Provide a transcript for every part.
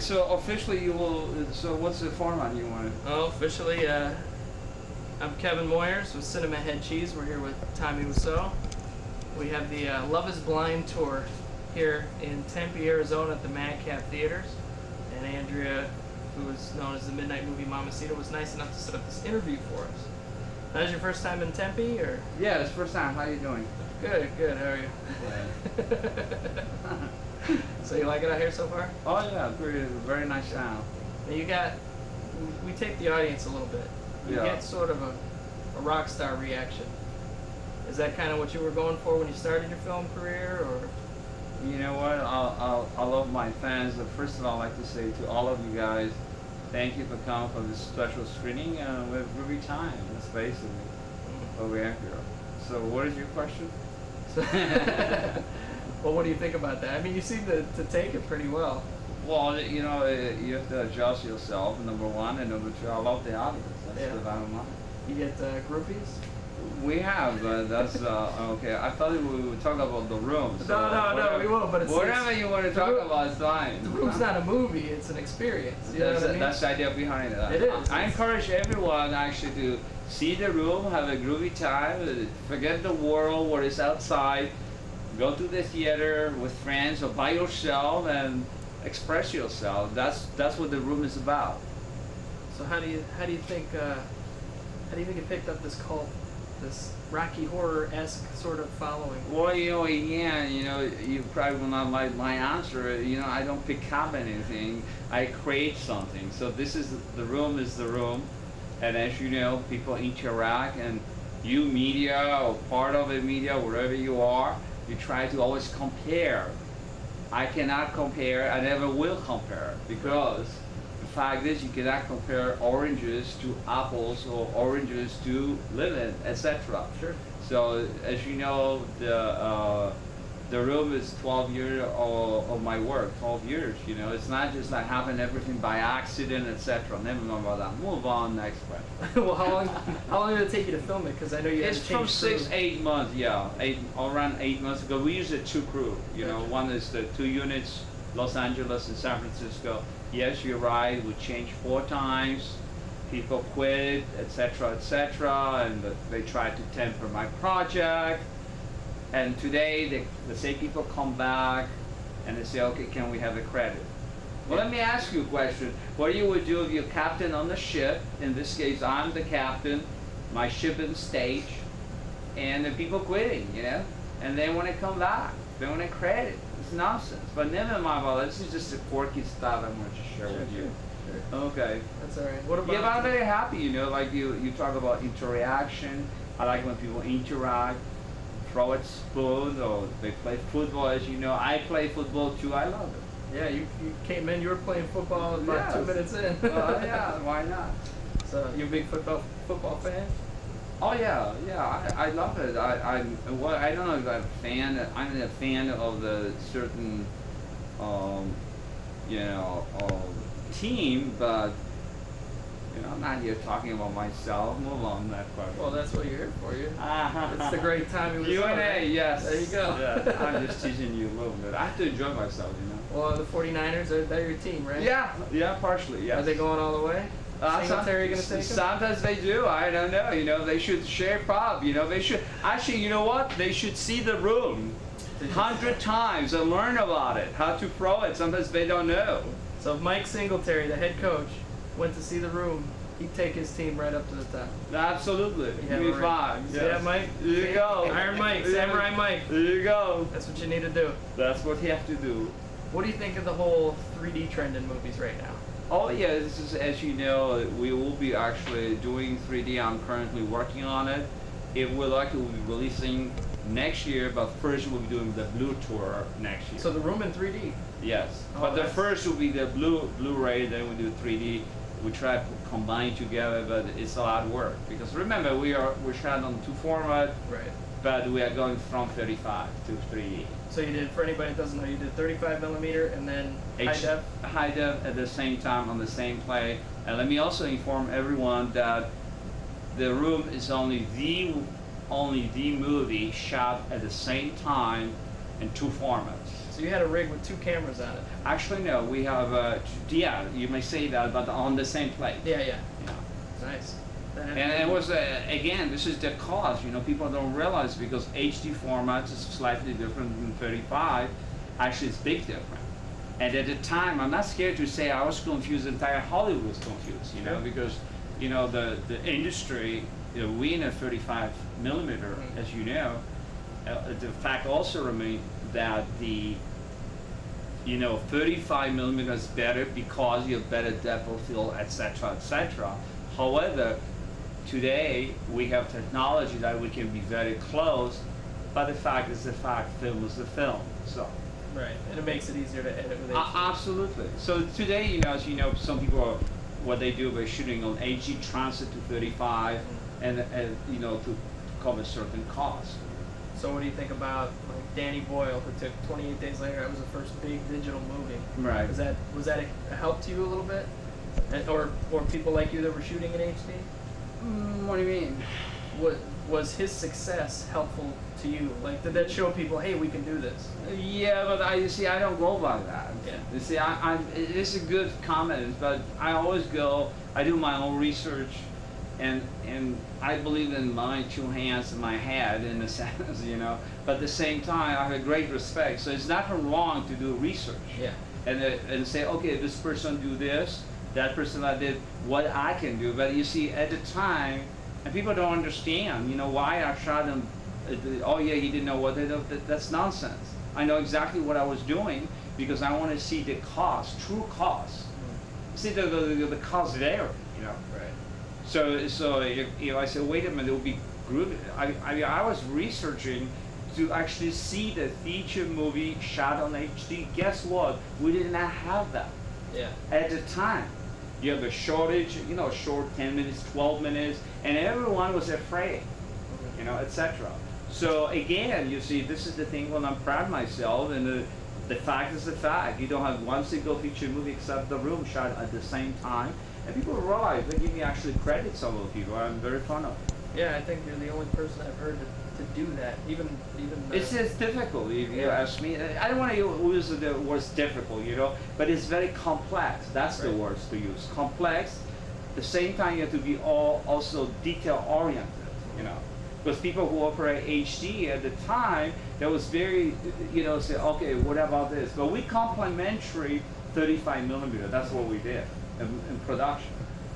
so officially you will, so what's the format you want? Oh, officially, I'm Kevin Moyers with Cinema Head Cheese. We're here with Tommy Wiseau. We have the Love is Blind tour here in Tempe, Arizona at the Madcap Theaters. And Andrea, who is known as the Midnight Movie Mamacita, was nice enough to set up this interview for us. That was your first time in Tempe, or? Yeah, it's first time. How you doing? Good, good. How are you? So you like it out here so far? Oh yeah, very nice sound. Now you got, we take the audience a little bit. You get sort of a rock star reaction. Is that kind of what you were going for when you started your film career, or? You know what? I love my fans. First of all, I'd like to say to all of you guys, thank you for coming for this special screening with Ruby Time. That's basically what we have here. So, what is your question? Well, what do you think about that? I mean, you seem to take it pretty well. Well, you know, you have to adjust yourself, number one, and number two, I love the audience. That's the bottom line. You get groupies? We have, that's okay. I thought we would talk about the room. So no, we won't. But it's whatever you want to talk about is fine. The room's not a movie; it's an experience. You know what I mean? That's the idea behind it. It is. I encourage everyone actually to see the room, have a groovy time, forget the world, what is outside, go to the theater with friends or by yourself and express yourself. That's what the room is about. So how do you think it picked up this cult? This Rocky Horror-esque sort of following? Well, you know, again, you know, you probably will not like my answer. You know, I don't pick up anything. I create something. So this is the room is the room, and as you know, people interact, and you media or part of the media, wherever you are, you try to always compare. I cannot compare. I never will compare because. The fact is, you cannot compare oranges to apples or oranges to lemon, etc. Sure. So, as you know, the room is 12 years of my work. 12 years. You know, it's not just like having everything by accident, etc. Never mind about that. Move on. Next question. Well, how long did it take you to film it? Because I know you had to change from 6-8 months. Yeah, around 8 months ago. We used a 2 crew. You know, one is the 2 units, Los Angeles and San Francisco. Yes, you're right. We changed 4 times. People quit, etc., and they tried to temper my project. And today, the same people come back and they say, "Okay, can we have a credit?" Well, let me ask you a question. What you would do if you're captain on the ship? In this case, I'm the captain. My ship is the stage, and the people quitting, you know, and they want to come back. They want a credit. It's nonsense. But never mind about that. This is just a quirky stuff I want to share with you. Sure. Okay. That's all right. What about? Yeah, but I'm very happy. You know, like you talk about interaction. I like when people interact, throw a spoon, or they play football. As you know, I play football too. I love it. Yeah, you came in. You were playing football about 2 minutes in. Yeah, why not? So you a big football fan? Oh yeah, I love it. I don't know if I'm a fan. I'm a fan of the certain, you know, team, but you know, I'm not here talking about myself. Move on that question. Well, that's what you're here for. It's the great time. Q&A, yes. There you go. Yeah, I'm just teasing you a little bit. I have to enjoy myself, you know. Well, the 49ers, they're your team, right? Yeah, partially. Yes. Are they going all the way? Singletary gonna take them? Sometimes they do. I don't know. You know, they should share prop. You know, they should actually. You know what? They should see the room 100 times and learn about it, how to throw it. Sometimes they don't know. So if Mike Singletary, the head coach, went to see the room, he'd take his team right up to the top. Absolutely. Give me 5. Yes. Yeah, Mike. There you go. Iron Mike, Samurai Mike. There you go. That's what you need to do. That's what you have to do. What do you think of the whole 3D trend in movies right now? Oh yeah, this is, as you know, we will be actually doing 3D. I'm currently working on it. It will likely be releasing next year, but first we'll be doing the Blue tour next year. So the room in 3D? Yes, oh, but the first will be the Blu-ray, then we do 3D. We try to combine together, but it's a lot of work because remember we're shot on 2 format, right? But we are going from 35 to 3D. So you did, for anybody that doesn't know, you did 35mm and then high def at the same time on the same play. And let me also inform everyone that the room is only the movie shot at the same time in 2 formats. So you had a rig with 2 cameras on it. Actually, no, we have, yeah, you may say that, but on the same plate. Yeah, yeah. Yeah. Nice. And it was, again, this is the cost, you know, people don't realize because HD format is slightly different than 35, actually it's big different. And at the time, I'm not scared to say I was confused, entire Hollywood was confused, you know, because, you know, the industry, you know, we in a 35 millimeter, as you know, the fact also remains that the, you know, 35 millimeter is better because you have better depth of field, etc., etc. However, today we have technology that we can be very close, but the fact is the fact, film is the film. So. Right, and it makes it easier to edit with HD. Absolutely. So today, you know, as you know, some people are, what they do by shooting on HD transit to 35, and you know, to cover certain costs. So what do you think about like Danny Boyle, who took 28 Days Later? That was the first big digital movie. Right. Was that a help to you a little bit, or people like you that were shooting in HD? What do you mean? Was his success helpful to you? Like, did that show people, hey, we can do this? Yeah, but you see, I don't go by that. Yeah. You see, it's a good comment, but I always go, I do my own research, and I believe in my 2 hands and my head in a sense, you know. But at the same time, I have a great respect. So it's not wrong to do research. Yeah. And say, okay, this person do this, that person I did what I can do. But you see, at the time, and people don't understand, you know, why I shot him. Oh yeah, he didn't know what they do. That's nonsense. I know exactly what I was doing because I want to see the cost, true cost. See the cost there, you know. Right. So if I say, wait a minute, it would be good. I was researching to actually see the feature movie shot on HD. Guess what? We did not have that. Yeah. At the time. You have a shortage, you know, short 10 minutes, 12 minutes, and everyone was afraid, you know, etc. So again, you see, this is the thing when I'm proud of myself, and the fact is the fact. You don't have one single feature movie except The Room shot at the same time, and people realize, they give me actually credit, some of the people, I'm very fond of. Yeah, I think you're the only person I've heard to do that, even It's difficult, if you ask me. I don't want to use the word difficult, you know, but it's very complex. That's the words to use. Complex. At the same time, you have to be also detail-oriented, you know. Because people who operate HD at the time, that was very, you know, say, okay, what about this? But we complementary 35 millimeter. That's what we did in production.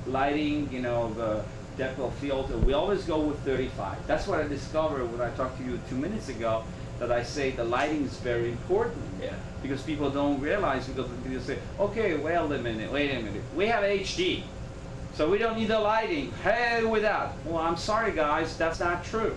Lighting, you know, the depth of field, we always go with 35. That's what I discovered when I talked to you 2 minutes ago, that I say the lighting is very important. Yeah. Because people don't realize, because people say, okay, wait a minute, we have HD, so we don't need the lighting. Hey, with that. Well, I'm sorry guys, that's not true.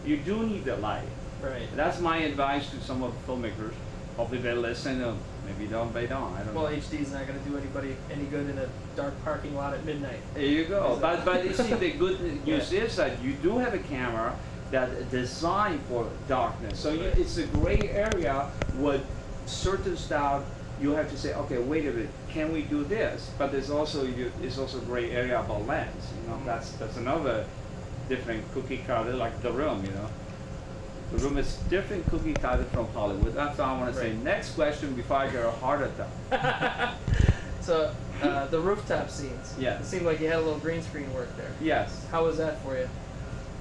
You do need the lighting. Right. That's my advice to some of the filmmakers. Hopefully they listen, maybe they don't, I don't know. Well, HD is not going to do anybody any good in a dark parking lot at midnight. There you go. But you see, the good news is that you do have a camera that is designed for darkness. So it's a gray area with certain stuff. You have to say, okay, wait a minute, can we do this? But there's also a gray area about lens. You know, that's another different cookie cutter, like The Room. You know, The Room is different cookie cutter from Hollywood. That's all I want to say. Next question before I get a heart attack. So the rooftop scenes. Yeah. It seemed like you had a little green screen work there. Yes. How was that for you?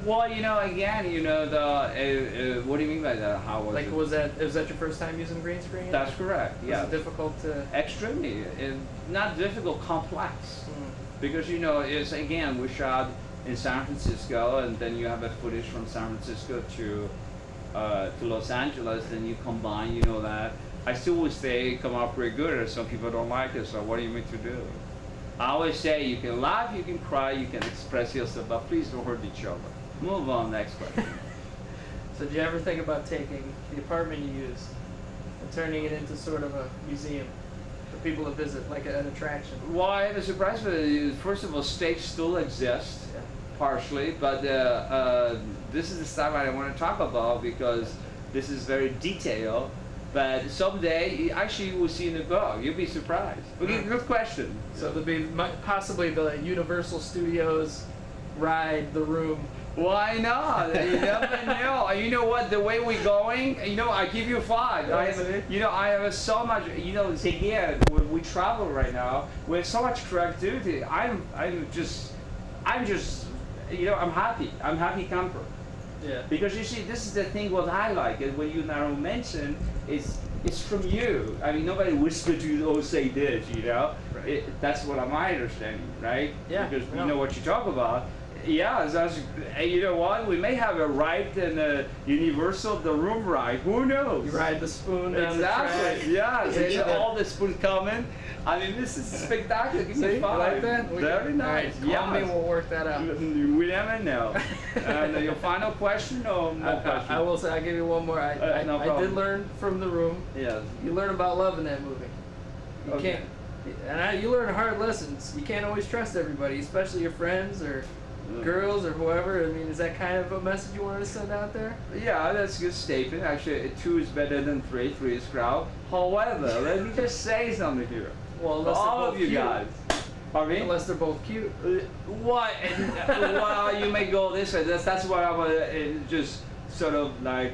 Well, you know, again, you know, what do you mean by that? How was it? Was that your first time using green screen? That's correct, yeah. Was it difficult to? Extremely. Not difficult, complex. Because, you know, it's, again, we shot in San Francisco, and then you have a footage from San Francisco to Los Angeles, then you combine, you know that. I still would say come out pretty good, or some people don't like it, so what do you mean to do? I always say you can laugh, you can cry, you can express yourself, but please don't hurt each other. Move on, next question. So did you ever think about taking the apartment you used and turning it into sort of a museum for people to visit, like an attraction? Well, I have a surprise for you. First of all, stage still exists, partially, but this is the stuff I want to talk about because this is very detailed. But someday, actually, you will see in the book. You'll be surprised. Okay, good question. So there'll be possibly the Universal Studios ride, The Room, Why not? You never know. You know what? The way we're going, you know, I give you 5. I have, you know, I have so much. You know, again, when we travel right now, we have so much creativity. I'm just, you know, I'm happy. I'm happy camper. Yeah. Because you see, this is the thing what I like, and when you now mention, it's from you. I mean, nobody whispered to you, oh, say this, you know? Right. That's what my understanding, right? Yeah. Because you know what you talk about. Yeah, that's, you know what? We may have a right and a universal, the room right. Who knows? You ride the spoon down Exactly. the Yeah. track. And all the spoons coming. I mean, this is spectacular. Give me See, 5. like that? Very nice. All right, call me, we'll work that out. We never know. And your final question or more questions? I will say, I'll give you one more. I No did problem. learn from The Room. Yes. You learn about love in that movie. You Okay. can't, and you learn hard lessons. You can't always trust everybody, especially your friends or girls or whoever. I mean, is that kind of a message you wanted to send out there? Yeah, that's a good statement. Actually, 2 is better than 3. 3 is crowd. However, let me just say something here. Well, For unless they're all both of you cute. guys. Pardon me? Unless they're both cute. What? Well, you may go this way. That's why I want to just sort of like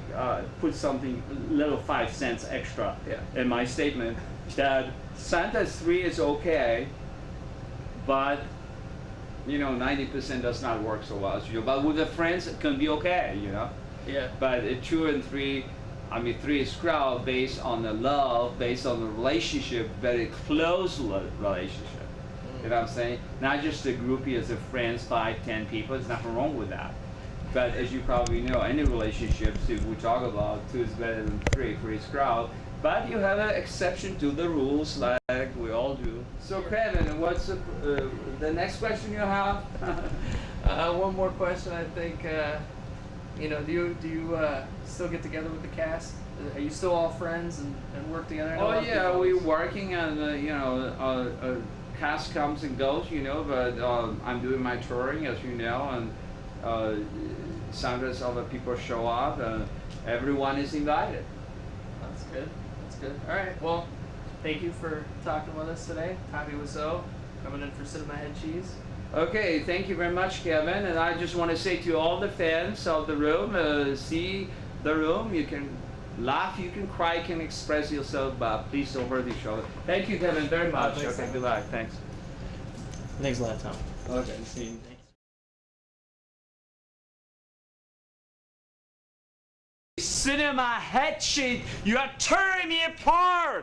put something, little 5 cents extra in my statement. That Santa's 3 is okay, but you know, 90% does not work so well as you. But with the friends, it can be okay, you know. Yeah. But 2 and 3, I mean, 3 is crowd based on the love, based on the relationship, very close relationship. You know what I'm saying? Not just a groupie as a friends, 5, 10 people. There's nothing wrong with that. But as you probably know, any relationships, if we talk about 2 is better than 3, 3 is crowd. But you have an exception to the rules, like we all do. So Kevin, what's the next question you have? One more question. I think, you know, do you still get together with the cast? Are you still all friends and work together? I know a lot Oh of yeah, people- we're working on you know, cast comes and goes, you know, but I'm doing my touring, as you know, and sometimes other people show up, and everyone is invited. That's good. That's good. All right. Well, thank you for talking with us today. Tommy Wiseau, coming in for Cinema Head Cheese. Okay, thank you very much, Kevin. And I just want to say to all the fans of The Room, see The Room. You can laugh, you can cry, you can express yourself, but please don't hurt each other. Thank you, Kevin, very much. Thanks, Okay, Tom. goodbye. Thanks. Thanks a lot, Tom. Okay, see you. Cinema Head Cheese, you are tearing me apart!